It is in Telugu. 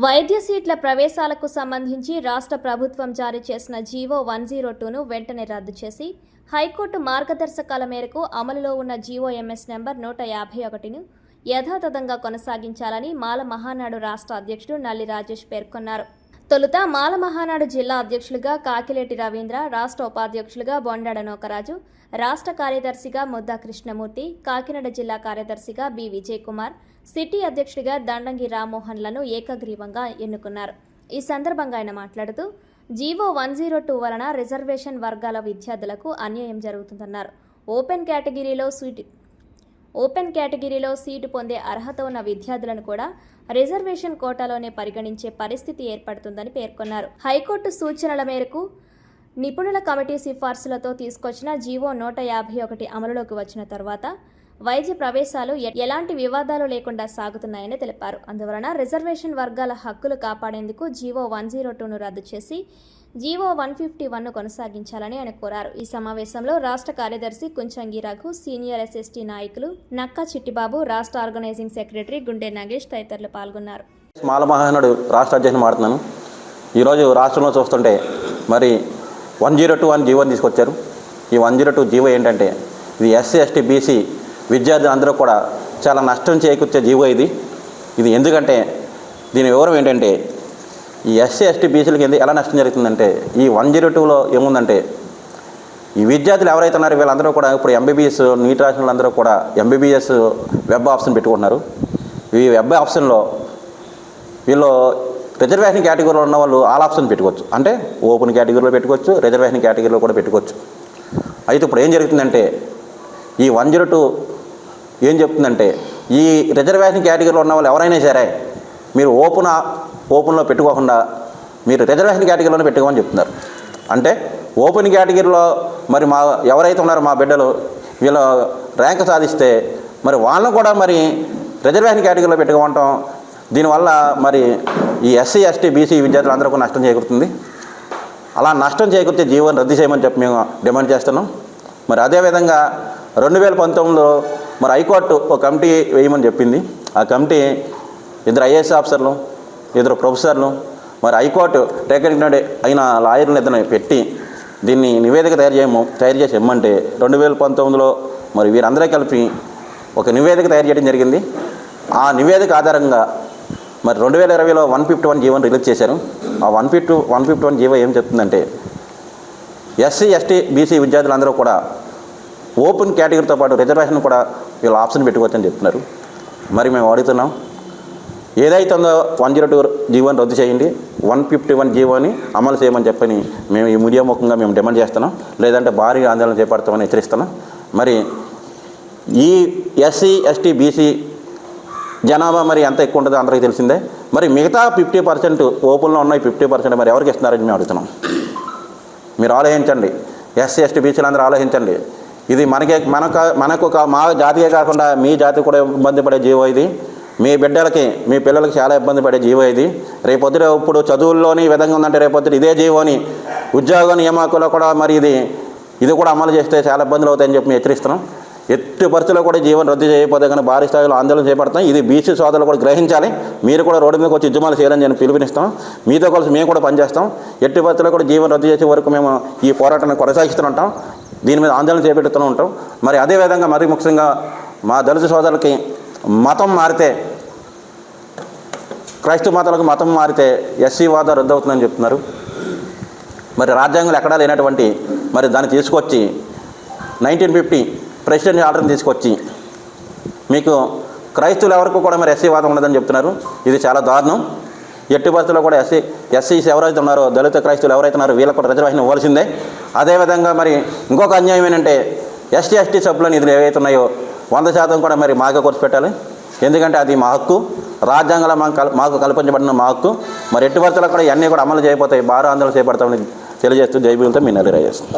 వైద్య సీట్ల ప్రవేశాలకు సంబంధించి రాష్ట్ర ప్రభుత్వం జారీ చేసిన జీవో 102ను వెంటనే రద్దు చేసి హైకోర్టు మార్గదర్శకాల మేరకు అమలులో ఉన్న జీవో ఎంఎస్ నెంబర్ 151ను యథాతథంగా కొనసాగించాలని మాల మహానాడు రాష్ట్ర అధ్యక్షుడు నల్లి రాజేష్ పేర్కొన్నారు. తొలుత మాల మహానాడు జిల్లా అధ్యక్షులుగా కాకిలేటి రవీంద్ర, రాష్ట్ర ఉపాధ్యక్షులుగా బొండాడ నోకరాజు, రాష్ట్ర కార్యదర్శిగా ముద్దా కృష్ణమూర్తి, కాకినాడ జిల్లా కార్యదర్శిగా బి విజయ్ కుమార్, సిటీ అధ్యక్షుడిగా దండంగి రామ్మోహన్లను ఏకగ్రీవంగా ఎన్నుకున్నారు. ఈ సందర్భంగా ఆయన మాట్లాడుతూ జీవో 102 వలన రిజర్వేషన్ వర్గాల విద్యార్థులకు అన్యాయం జరుగుతుందన్నారు. ఓపెన్ కేటగిరీలో సీటు పొందే అర్హత ఉన్న విద్యార్థులను కూడా రిజర్వేషన్ కోటాలోనే పరిగణించే పరిస్థితి ఏర్పడుతుందని పేర్కొన్నారు. హైకోర్టు సూచనల మేరకు నిపుణుల కమిటీ సిఫార్సులతో తీసుకొచ్చిన జీవో 151 అమలులోకి వచ్చిన తర్వాత వైద్య ప్రవేశాలు ఎలాంటి వివాదాలు లేకుండా సాగుతున్నాయని తెలిపారు. అందువలన రిజర్వేషన్ వర్గాల హక్కులు కాపాడేందుకు జీవో 102ను రద్దు చేసి జీవో 151ను కొనసాగించాలని ఆయన కోరారు. ఈ సమావేశంలో రాష్ట్ర కార్యదర్శి కుంచంగి రఘు, సీనియర్ ఎస్ఎస్టీ నాయకులు నక్కా చిట్టిబాబు, రాష్ట్ర ఆర్గనైజింగ్ సెక్రటరీ గుండె నాగేష్ తదితరులు పాల్గొన్నారు. మాల మహానాడు రాష్ట్ర అధ్యక్షుని మాడుతున్నాను. ఈరోజు రాష్ట్రంలో చూస్తుంటే మరి 102 జీవో తీసుకొచ్చారు. ఈ 102 జీవో ఏంటంటే ఇది ఎస్సీ ఎస్టీ బీసీ విద్యార్థులందరూ కూడా చాలా నష్టం చేకూర్చే జీవో ఇది ఎందుకంటే దీని వివరం ఏంటంటే ఈ ఎస్సీ ఎస్టీ బీసీలకి ఎలా నష్టం జరుగుతుందంటే ఈ 102లో ఏముందంటే ఈ విద్యార్థులు ఎవరైతే ఉన్నారో వీళ్ళందరూ కూడా ఇప్పుడు ఎంబీబీఎస్ నీట్ రాసిన వాళ్ళందరూ కూడా ఎంబీబీఎస్ వెబ్ ఆప్షన్ పెట్టుకుంటున్నారు. ఈ వెబ్ ఆప్షన్లో వీళ్ళు రిజర్వేషన్ కేటగిరీలో ఉన్న వాళ్ళు ఆల్ ఆప్షన్ పెట్టుకోవచ్చు, అంటే ఓపెన్ కేటగిరీలో పెట్టుకోవచ్చు, రిజర్వేషన్ కేటగిరీలో కూడా పెట్టుకోవచ్చు. అయితే ఇప్పుడు ఏం జరుగుతుందంటే ఈ 102 ఏం చెప్తుందంటే ఈ రిజర్వేషన్ కేటగిరీలో ఉన్న వాళ్ళు ఎవరైనా సరే మీరు ఓపెన్లో పెట్టుకోకుండా మీరు రిజర్వేషన్ కేటగిరీలోనే పెట్టుకోమని చెప్తున్నారు. అంటే ఓపెన్ కేటగిరీలో మరి ఎవరైతే ఉన్నారో మా బిడ్డలు వీళ్ళ ర్యాంక్ సాధిస్తే మరి వాళ్ళని కూడా మరి రిజర్వేషన్ కేటగిరీలో పెట్టుకోమంటాం. దీనివల్ల మరి ఈ ఎస్సీ ఎస్టీ బీసీ విద్యార్థులందరికీ నష్టం చేకూరుతుంది. అలా నష్టం చేకూర్చే జీవోని రద్దు చేయమని చెప్పి మేము డిమాండ్ చేస్తున్నాం. మరి అదేవిధంగా 2019లో మరి హైకోర్టు ఒక కమిటీ వేయమని చెప్పింది. ఆ కమిటీ 2 ఐఏఎస్ ఆఫీసర్లు, 2 ప్రొఫెసర్లు, మరి హైకోర్టు రికగ్నైజ్డ్ అయిన లాయర్లను ఇద్దరిని పెట్టి దీన్ని నివేదిక తయారు చేసి ఇమ్మంటే 2019లో మరి వీరందరూ కలిపి ఒక నివేదిక తయారు చేయడం జరిగింది. ఆ నివేదిక ఆధారంగా మరి 2020లో 151 జీవోని రిలీజ్ చేశారు. ఆ 151 జీవో ఏం చెప్తుందంటే ఎస్సీ ఎస్టీ బీసీ విద్యార్థులందరూ కూడా ఓపెన్ కేటగిరీతో పాటు రిజర్వేషన్ కూడా వీళ్ళు ఆప్షన్ పెట్టుకోవచ్చని చెప్తున్నారు. మరి మేము అడుగుతున్నాం, ఏదైతే ఉందో 102 జీవోని రద్దు చేయండి, 151 జీవోని అమలు చేయమని చెప్పని మేము ఈ మీడియా ముఖంగా మేము డిమాండ్ చేస్తున్నాం. లేదంటే భారీ ఆందోళన చేపడతామని హెచ్చరిస్తున్నాం. మరి ఈ ఎస్సీ ఎస్టీ బీసీ జనాభా మరి ఎంత ఎక్కువ ఉంటుందో అందరికీ తెలిసిందే. మరి మిగతా 50% ఓపెన్లో ఉన్నాయి 50% మరి ఎవరికి ఇస్తున్నారని మేము అడుగుతున్నాం. మీరు ఆలోచించండి, ఎస్సీ ఎస్టీ బీసీలు అందరూ ఆలోచించండి. ఇది మనకు మా జాతికే కాకుండా మీ జాతికి కూడా ఇబ్బంది పడే జీవో ఇది. మీ బిడ్డలకి మీ పిల్లలకి చాలా ఇబ్బంది పడే జీవో ఇది. రేపొద్దున ఇప్పుడు చదువుల్లోని ఈ విధంగా ఉందంటే రేపొద్దున ఇదే జీవోని ఉద్యోగ నియామకుల్లో కూడా మరి ఇది కూడా అమలు చేస్తే చాలా ఇబ్బందులు అవుతాయని చెప్పి మేము హెచ్చరిస్తున్నాం. ఎట్టి పరిస్థితుల్లో కూడా జీవనం రద్దు చేయకపోతే కానీ భారీ స్థాయిలో ఆందోళన చేపడతాం. ఇది బీసీ సోదరులు కూడా గ్రహించాలి. మీరు కూడా రోడ్డు మీదకి వచ్చి ఉద్యమాలు చేయాలని నేను పిలుపునిస్తాం. మీతో కలిసి మేము కూడా పనిచేస్తాం. ఎట్టి పరిస్థితుల్లో కూడా జీవనం రద్దు చేసే వరకు మేము ఈ పోరాటాన్ని కొనసాగిస్తూ ఉంటాం. దీని మీద ఆందోళన చేపడుతూ ఉంటాం. మరి అదేవిధంగా మరి ముఖ్యంగా మా దళిత సోదరులకి మతం మారితే, క్రైస్తవ మతాలకు మతం మారితే ఎస్సీ వాదా రద్దు అవుతుందని చెప్తున్నారు. మరి రాజ్యాంగంలో ఎక్కడా లేనటువంటి మరి దాన్ని తీసుకొచ్చి 1950 ప్రెసిడెంట్ ఆర్డర్ని తీసుకొచ్చి మీకు క్రైస్తవులు ఎవరికి కూడా మరి ఎస్సీ వాదం ఉండదని చెప్తున్నారు. ఇది చాలా దారుణం. ఎట్టి పరిస్థితుల్లో కూడా ఎస్సీస్ ఎవరైతే ఉన్నారో, దళిత క్రైస్తవులు ఎవరైతే ఉన్నారో వీళ్ళకు కూడా రిజర్వేషన్ ఇవ్వాల్సిందే. అదేవిధంగా మరి ఇంకొక అన్యాయం ఏంటంటే ఎస్టీ ఎస్టీ సభ్యుల నిధులు ఏవైతే ఉన్నాయో 100% కూడా మరి మాకే ఖర్చు పెట్టాలి. ఎందుకంటే అది మా హక్కు, రాజ్యాంగంలో మాకు కల్పించబడిన మా హక్కు. మరి ఎట్టి పరిస్థితుల్లో కూడా ఇవన్నీ కూడా అమలు చేయకపోతాయి, భారీ ఆందోళన చేపడతామని తెలియజేస్తూ జైబీలతో మీ నల్లి రాజేస్తాం.